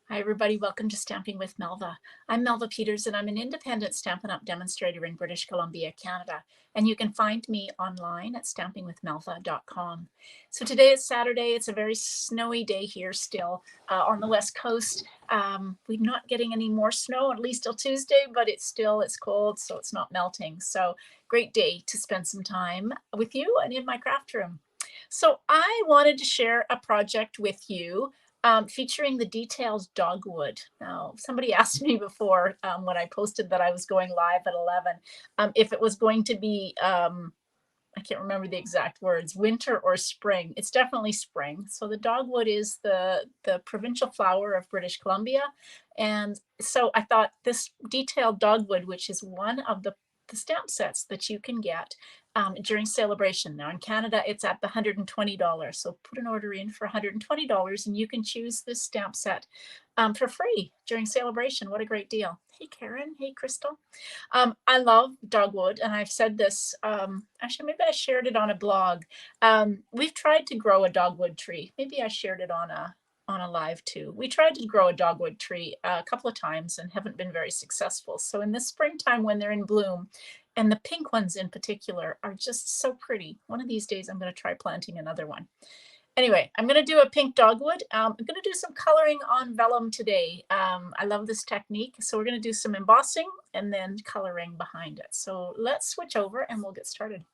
Hi, everybody. Welcome to Stamping with Melva. I'm Melva Peters, and I'm an independent Stampin' Up! Demonstrator in British Columbia, Canada. And you can find me online at stampingwithmelva.com. So today is Saturday. It's a very snowy day here still on the West Coast. We're not getting any more snow, at least till Tuesday, but it's cold, so it's not melting. So great day to spend some time with you and in my craft room. So I wanted to share a project with you featuring the detailed dogwood. Now, somebody asked me before when I posted that I was going live at 11 if it was going to be, I can't remember the exact words, winter or spring. It's definitely spring. So the dogwood is the provincial flower of British Columbia. And so I thought this detailed dogwood, which is one of the stamp sets that you can get during celebration. Now in Canada, it's at the $120. So put an order in for $120 and you can choose this stamp set for free during celebration. What a great deal. Hey, Karen. Hey, Crystal. I love dogwood, and I've said this, actually, maybe I shared it on a blog. We've tried to grow a dogwood tree. Maybe I shared it on a live too. We tried to grow a dogwood tree a couple of times and haven't been very successful. So in the springtime when they're in bloom, and the pink ones in particular are just so pretty. One of these days I'm going to try planting another one. Anyway, I'm going to do a pink dogwood. I'm going to do some coloring on vellum today. I love this technique. So we're going to do some embossing and then coloring behind it. So let's switch over and we'll get started.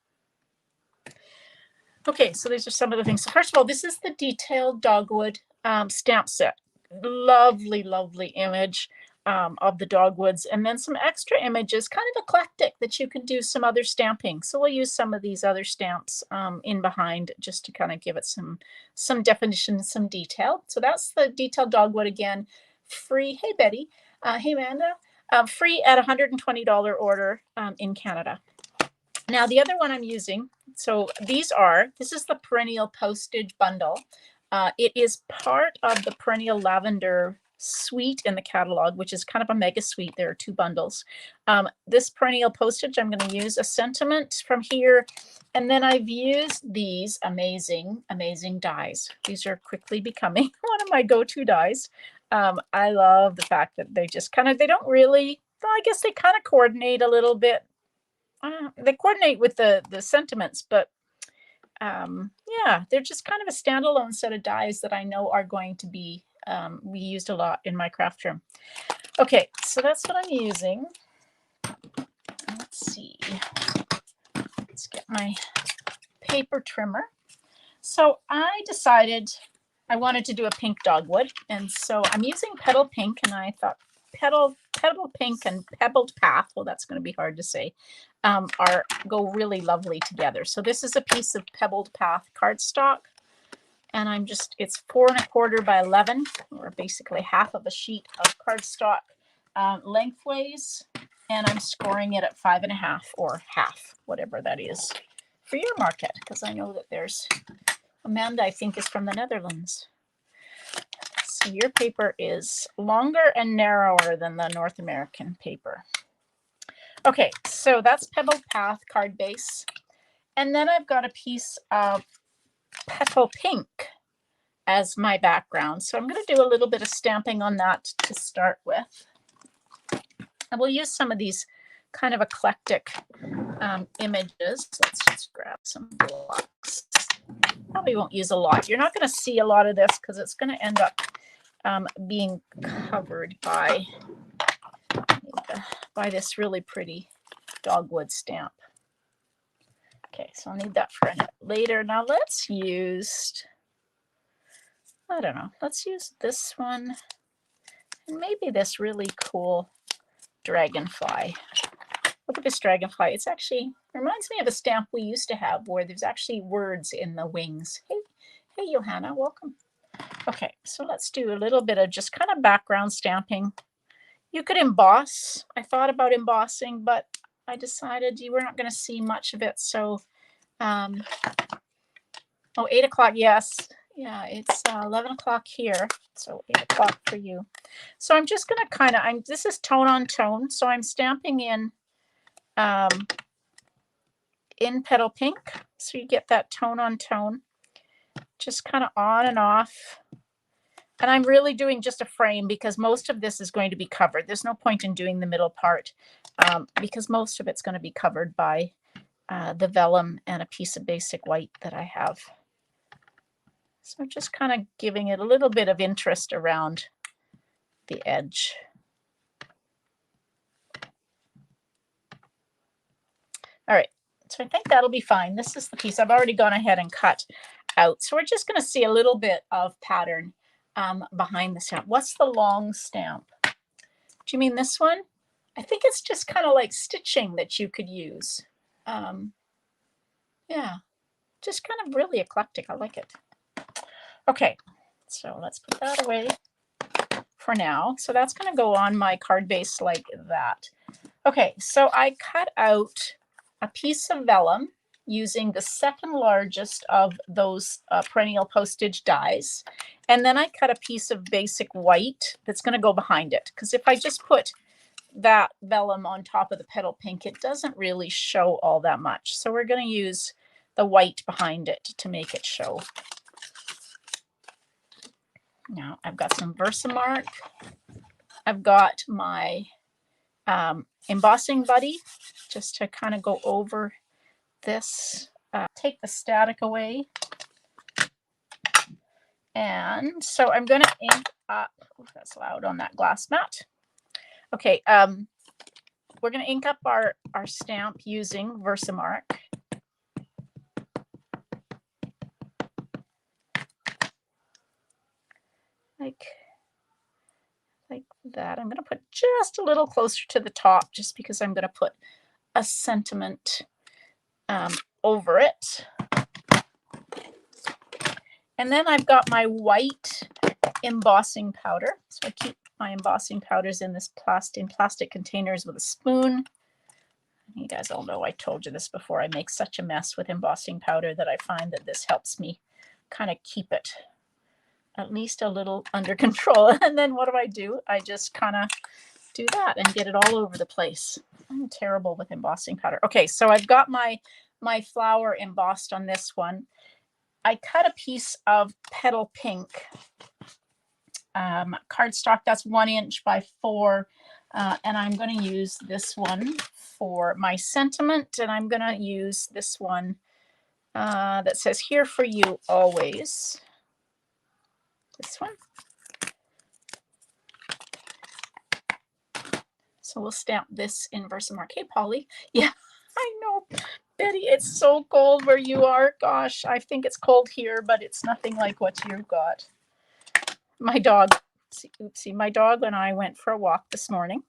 Okay, so these are some of the things. So first of all, this is the detailed dogwood stamp set. Lovely, lovely image of the dogwoods, and then some extra images, kind of eclectic, that you can do some other stamping. So we'll use some of these other stamps in behind just to kind of give it some definition, some detail. So that's the detailed dogwood again, free. Hey, Betty. Hey, Amanda. Free at $120 order in Canada. Now the other one I'm using, so this is the perennial postage bundle. It is part of the perennial lavender suite in the catalog, which is kind of a mega suite. There are two bundles. This perennial postage, I'm going to use a sentiment from here. And then I've used these amazing, amazing dies. These are quickly becoming one of my go-to dies. I love the fact that they just kind of, they don't really, well, I guess they kind of coordinate a little bit. They coordinate with the sentiments, but yeah, they're just kind of a standalone set of dies that I know are going to be used a lot in my craft room. Okay, so that's what I'm using. Let's see. Let's get my paper trimmer. So I decided I wanted to do a pink dogwood, and so I'm using Petal Pink, and I thought Petal Pink and Pebbled Path, well, that's going to be hard to say, go really lovely together. So this is a piece of Pebbled Path cardstock, and it's 4 1/4 by 11, or basically half of a sheet of cardstock lengthways, and I'm scoring it at 5 1/2 or half, whatever that is for your market, because I know that there's Amanda, I think, is from the Netherlands. So your paper is longer and narrower than the North American paper. Okay, so that's Pebbled Path card base. And then I've got a piece of Petal Pink as my background. So I'm going to do a little bit of stamping on that to start with. And we'll use some of these kind of eclectic images. Let's just grab some blocks. Probably won't use a lot. You're not going to see a lot of this because it's going to end up being covered by this really pretty dogwood stamp. Okay, so I'll need that for a minute later. Now let's use, I don't know, let's use this one and maybe this really cool dragonfly. Look at this dragonfly. It's actually reminds me of a stamp we used to have where there's actually words in the wings. Hey, Johanna, welcome. Okay, so let's do a little bit of just kind of background stamping. You could emboss. I thought about embossing, but I decided you were not going to see much of it. So, 8 o'clock, yes. Yeah, it's 11 o'clock here, so 8 o'clock for you. So I'm just going to kind of, this is tone on tone, so I'm stamping in Petal Pink, so you get that tone on tone, just kind of on and off. And I'm really doing just a frame because most of this is going to be covered. There's no point in doing the middle part because most of it's going to be covered by the vellum and a piece of basic white that I have. So just kind of giving it a little bit of interest around the edge. All right, so I think that'll be fine. This is the piece I've already gone ahead and cut out. So we're just going to see a little bit of pattern behind the stamp. What's the long stamp? Do you mean this one? I think it's just kind of like stitching that you could use. Yeah, just kind of really eclectic. I like it. Okay, so let's put that away for now. So that's going to go on my card base like that. Okay, so I cut out a piece of vellum using the second largest of those perennial postage dies. And then I cut a piece of basic white that's going to go behind it. Because if I just put that vellum on top of the petal pink, it doesn't really show all that much. So we're going to use the white behind it to make it show. Now I've got some Versamark. I've got my embossing buddy just to kind of go over this. Take the static away. And so I'm going to ink up, oh, that's loud on that glass mat. Okay, we're going to ink up our stamp using Versamark. Like that. I'm going to put just a little closer to the top just because I'm going to put a sentiment over it. And then I've got my white embossing powder. So I keep my embossing powders in this plastic containers with a spoon. You guys all know I told you this before. I make such a mess with embossing powder that I find that this helps me kind of keep it at least a little under control. And then what do? I just kind of do that and get it all over the place. I'm terrible with embossing powder. Okay, so I've got my flower embossed on this one. I cut a piece of petal pink cardstock. That's 1 inch by 4. And I'm going to use this one for my sentiment. And I'm going to use this one that says "Here for you always." This one. So we'll stamp this in Versamark. Hey, Polly. Yeah, I know. Betty, it's so cold where you are. Gosh, I think it's cold here, but it's nothing like what you've got. My dog, oopsie, my dog and I went for a walk this morning.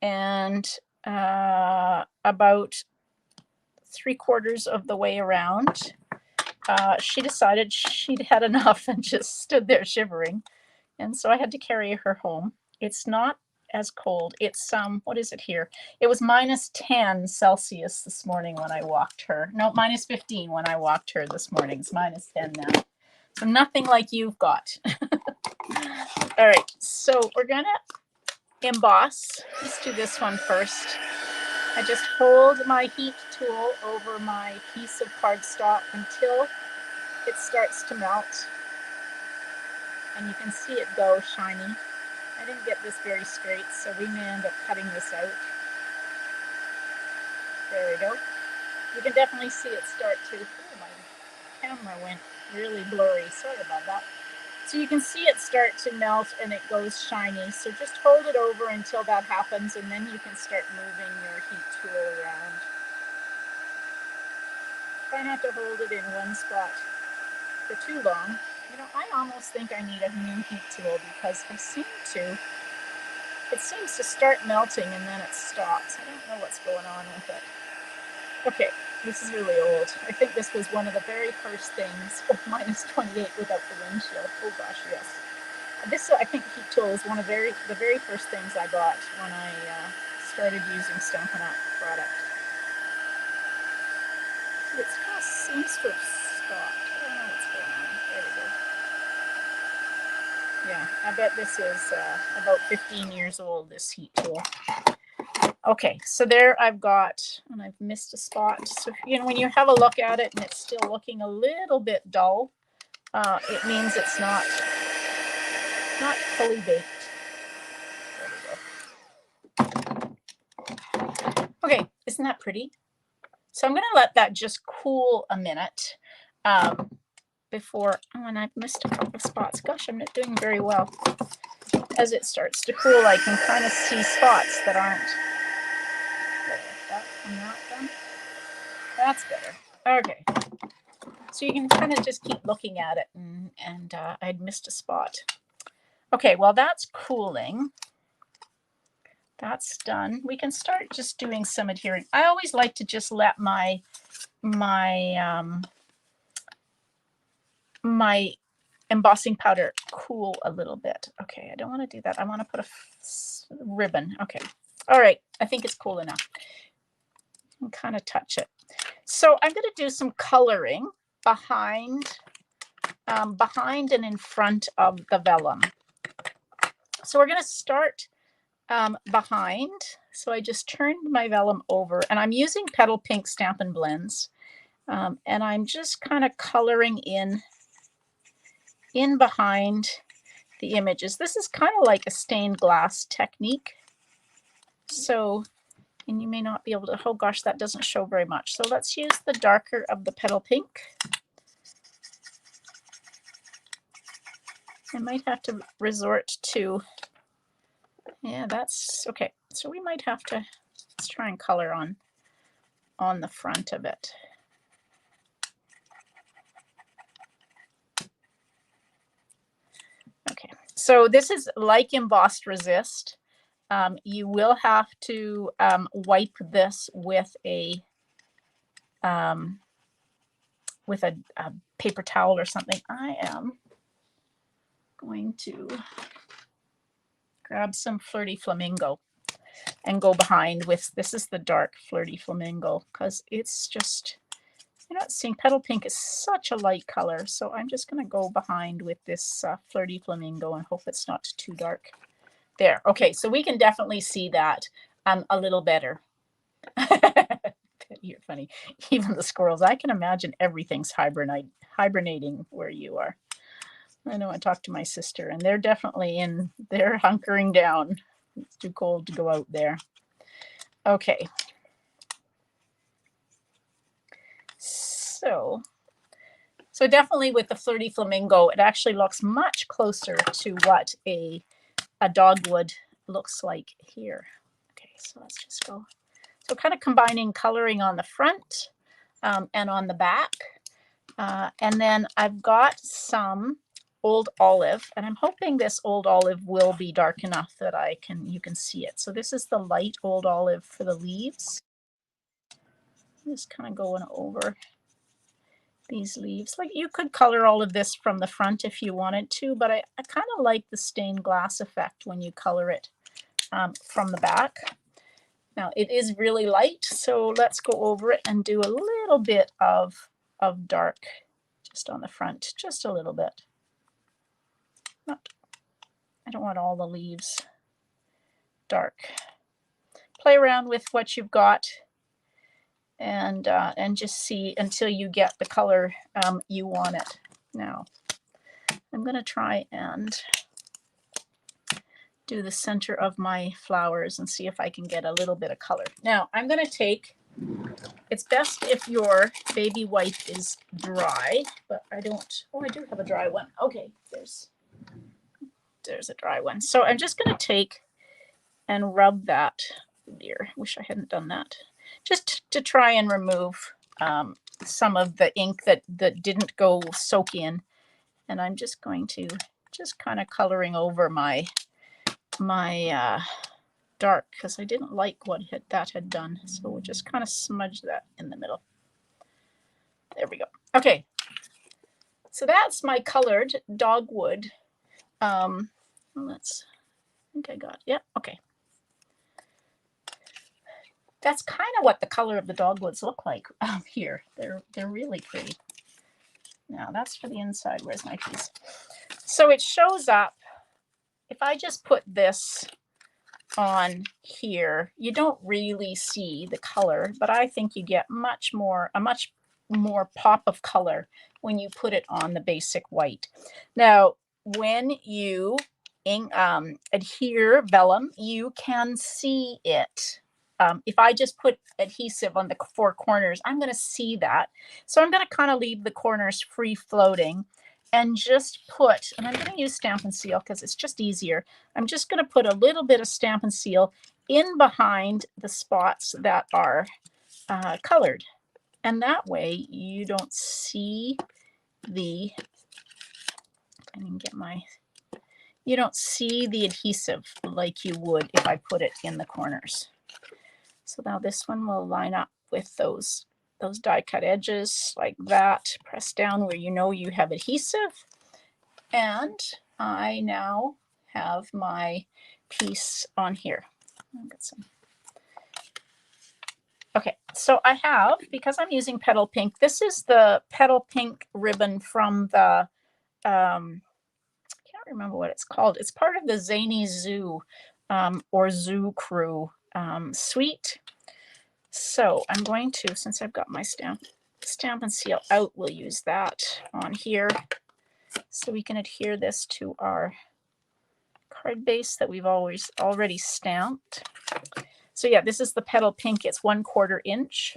And about 3/4 of the way around, she decided she'd had enough and just stood there shivering. And so I had to carry her home. It's not as cold. It's what is it here? It was -10 Celsius this morning when I walked her. No, -15 when I walked her this morning. It's -10 now. So nothing like you've got. All right, so we're gonna emboss. Let's do this one first. I just hold my heat tool over my piece of cardstock until it starts to melt. And you can see it go shiny. I didn't get this very straight, so we may end up cutting this out. There we go. You can definitely see it start to, oh, my camera went really blurry. Sorry about that. So you can see it start to melt and it goes shiny. So just hold it over until that happens, and then you can start moving your heat tool around. Try not to hold it in one spot for too long. You know, I almost think I need a new heat tool because it seems to start melting and then it stops. I don't know what's going on with it. Okay, this is really old. I think this was one of the very first things. Oh, -28 without the windshield. Oh gosh, yes. This, I think, heat tool is one of the very first things I got when I started using Stampin' Up! Product. It kind of seems to have stopped. I don't know what's going on. There we go. Yeah, I bet this is about 15 years old, this heat tool. Okay, so there I've got, and I've missed a spot. So, you know, when you have a look at it and it's still looking a little bit dull, it means it's not not fully baked. Okay, isn't that pretty? So I'm going to let that just cool a minute before, oh, and I've missed a couple of spots. Gosh, I'm not doing very well. As it starts to cool, I can kind of see spots that aren't. That's better. Okay. So you can kind of just keep looking at it, and I'd missed a spot. Okay, well, that's cooling. That's done. We can start just doing some adhering. I always like to just let my embossing powder cool a little bit. Okay, I don't want to do that. I want to put a ribbon. Okay. All right. I think it's cool enough. And kind of touch it. So I'm going to do some coloring behind and in front of the vellum. So we're going to start behind. So I just turned my vellum over, and I'm using Petal Pink Stampin' Blends, and I'm just kind of coloring in behind the images. This is kind of like a stained glass technique. So, and you may not be able to, oh gosh, that doesn't show very much. So let's use the darker of the Petal Pink. I might have to resort to, yeah, that's okay. So we might have to, let's try and color on the front of it. Okay, so this is like embossed resist. You will have to wipe this with a paper towel or something. I am going to grab some Flirty Flamingo and go behind with, this is the dark Flirty Flamingo, because it's just, you're not seeing, Petal Pink is such a light color. So I'm just going to go behind with this Flirty Flamingo and hope it's not too dark. There. Okay, so we can definitely see that a little better. You're funny. Even the squirrels. I can imagine everything's hibernating where you are. I know I talked to my sister, and they're definitely they're hunkering down. It's too cold to go out there. Okay. So definitely with the Flirty Flamingo, it actually looks much closer to what a dogwood looks like here. Okay, so let's just go. So kind of combining coloring on the front and on the back. And then I've got some Old Olive, and I'm hoping this Old Olive will be dark enough that you can see it. So this is the light Old Olive for the leaves. I'm just kind of going over these leaves. Like, you could color all of this from the front if you wanted to, but I kind of like the stained glass effect when you color it from the back. Now it is really light, so let's go over it and do a little bit of dark just on the front, just a little bit. I don't want all the leaves dark. Play around with what you've got, and just see until you get the color you want it. Now I'm going to try and do the center of my flowers and see if I can get a little bit of color. Now I'm going to take, it's best if your baby wipe is dry, but I don't, oh, I do have a dry one. Okay, there's a dry one. So I'm just going to take and rub that. Oh dear, wish I hadn't done that. Just to try and remove some of the ink that didn't go soak in. And I'm just going to just kind of coloring over my dark, because I didn't like what that had done. So we'll just kind of smudge that in the middle. There we go. Okay. So that's my colored dogwood. I think I got, yeah, okay. That's kind of what the color of the dogwoods look like here. They're really pretty. Now that's for the inside. Where's my piece? So it shows up, if I just put this on here, you don't really see the color, but I think you get a much more pop of color when you put it on the basic white. Now, when you adhere vellum, you can see it. If I just put adhesive on the four corners, I'm going to see that. So I'm going to kind of leave the corners free floating and just put, and I'm going to use Stampin' Seal because it's just easier. I'm just going to put a little bit of Stampin' Seal in behind the spots that are colored. And that way you don't see the, I can get my, you don't see the adhesive like you would if I put it in the corners. So now this one will line up with those die cut edges like that. Press down where you know you have adhesive. And I now have my piece on here. I'll get some. Okay, so I have, because I'm using Petal Pink, this is the Petal Pink ribbon from the, I can't remember what it's called. It's part of the Zany Zoo or Zoo Crew suite. So I'm going to, since I've got my Stampin' Seal out, we'll use that on here so we can adhere this to our card base that we've already stamped. So yeah, this is the Petal Pink. It's 1/4 inch.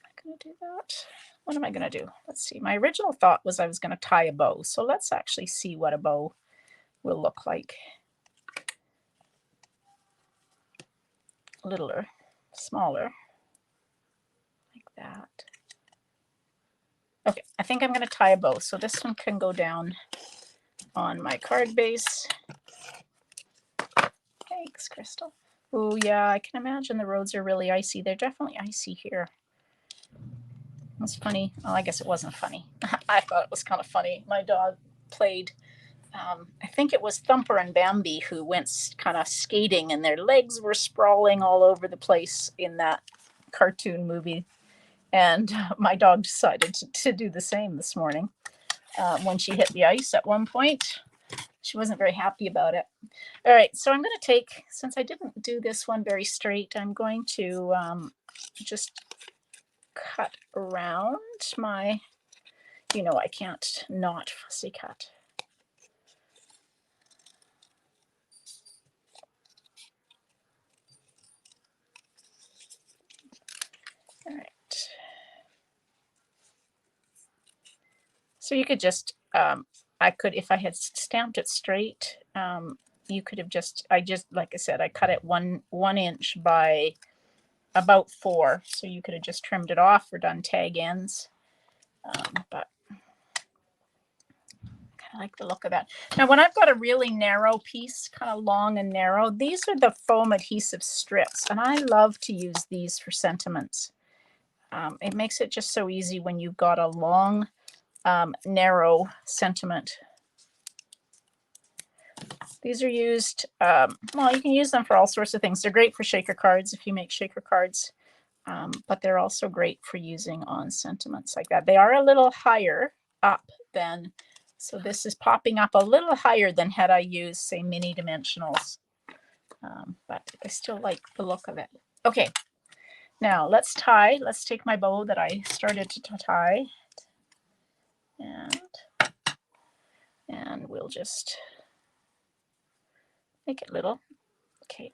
I'm going to do that. What am I going to do? Let's see. My original thought was I was going to tie a bow. So let's actually see what a bow will look like. Littler, smaller, like that. Okay, I think I'm going to tie a bow. So this one can go down on my card base. Thanks, Crystal. Oh yeah, I can imagine the roads are really icy. They're definitely icy here. It's funny. Well, I guess it wasn't funny. I thought it was kind of funny. My dog played, I think it was Thumper and Bambi who went kind of skating and their legs were sprawling all over the place in that cartoon movie. And my dog decided to do the same this morning when she hit the ice at one point. She wasn't very happy about it. All right, so I'm going to take, since I didn't do this one very straight, I'm going to just cut around my, you know, I can't not fussy cut. All right. So you could just, I could, if I had stamped it straight, you could have just, like I said, I cut it one inch by about 4. So you could have just trimmed it off or done tag ends. But I like the look of that. Now, when I've got a really narrow piece, kind of long and narrow, these are the foam adhesive strips. And I love to use these for sentiments. It makes it just so easy when you've got a long, narrow sentiment. These are used, well, you can use them for all sorts of things. They're great for shaker cards if you make shaker cards, but they're also great for using on sentiments like that. They are a little higher up than, so this is popping up a little higher than had I used, say, mini dimensionals, but I still like the look of it. Okay, now let's tie. Let's take my bow that I started to tie, and we'll just make it little. Okay,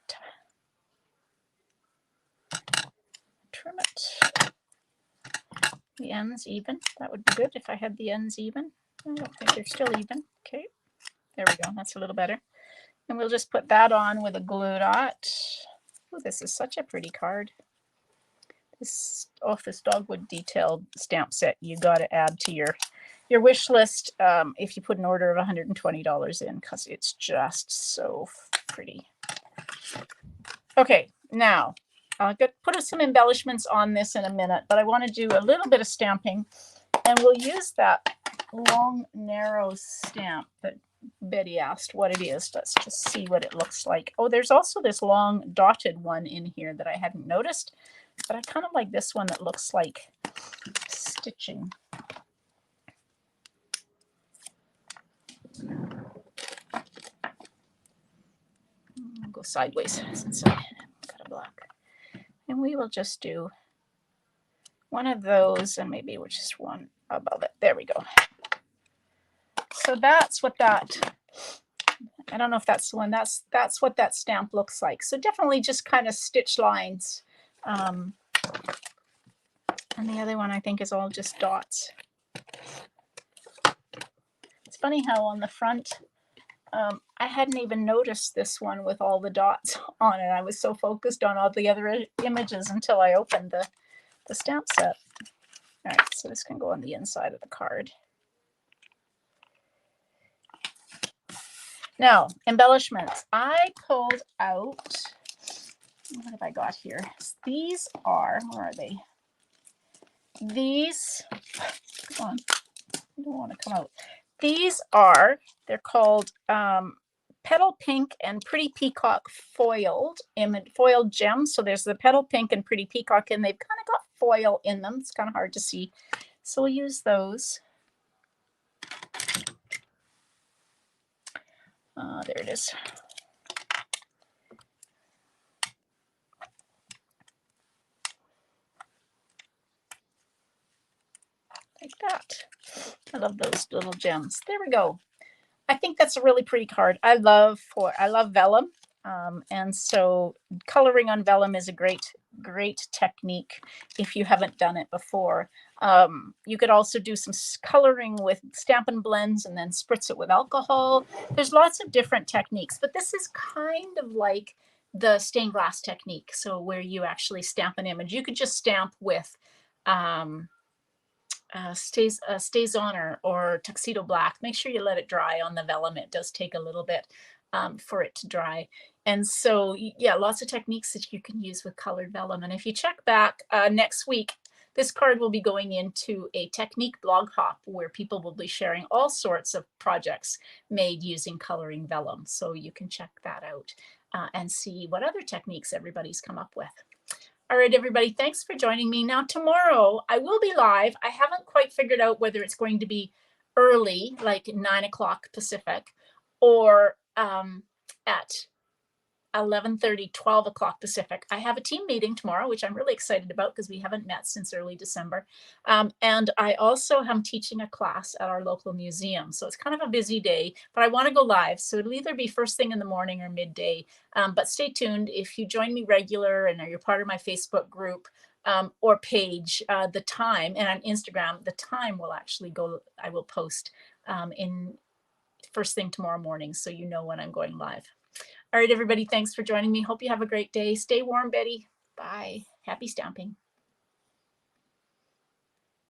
trim it. The ends even. That would be good if I had the ends even. I don't think they're still even. Okay, there we go. That's a little better. And we'll just put that on with a glue dot. Oh, this is such a pretty card. This this Dogwood detailed stamp set you got to add to your wish list if you put an order of $120 in, because it's just so pretty. Okay, now I'll put some embellishments on this in a minute, but I want to do a little bit of stamping, and we'll use that long, narrow stamp that Betty asked what it is. Let's just see what it looks like. Oh, there's also this long dotted one in here that I hadn't noticed, but I kind of like this one that looks like stitching. I'll go sideways since I got a block. And we will just do one of those, and maybe we'll just one above it. There we go. So that's what that, I don't know if that's the one, that's what that stamp looks like. So definitely just kind of stitch lines. And the other one I think is all just dots. It's funny how on the front, I hadn't even noticed this one with all the dots on it. I was so focused on all the other images until I opened the stamp set. All right, so this can go on the inside of the card. Now, embellishments. I pulled out, what have I got here? These are, where are they? These, come on, I don't want to come out. These are, they're called Petal Pink and Pretty Peacock foiled gems. So there's the Petal Pink and Pretty Peacock, and they've kind of got foil in them. It's kind of hard to see. So we'll use those. There it is. Like that. I love those little gems. There we go. I think that's a really pretty card. I love vellum. And so coloring on vellum is a great technique if you haven't done it before. You could also do some coloring with Stampin' blends and then spritz it with alcohol. There's lots of different techniques, but this is kind of like the stained glass technique. So where you actually stamp an image, you could just stamp with stays on or tuxedo black. Make sure you let it dry on the vellum. It does take a little bit for it to dry. And so, yeah, lots of techniques that you can use with colored vellum. And if you check back next week, this card will be going into a technique blog hop where people will be sharing all sorts of projects made using coloring vellum. So you can check that out and see what other techniques everybody's come up with. All right, everybody, thanks for joining me. Now, tomorrow I will be live. I haven't quite figured out whether it's going to be early, like 9 o'clock Pacific, or at 11:30, 12 o'clock Pacific. I have a team meeting tomorrow, which I'm really excited about because we haven't met since early December. And I also am teaching a class at our local museum. So it's kind of a busy day, but I want to go live. So it'll either be first thing in the morning or midday. But stay tuned. If you join me regular and you're part of my Facebook group or page, the time, and on Instagram, the time will actually go, I will post in first thing tomorrow morning. So you know when I'm going live. All right, everybody, thanks for joining me. Hope you have a great day. Stay warm, Betty. Bye. Happy stamping.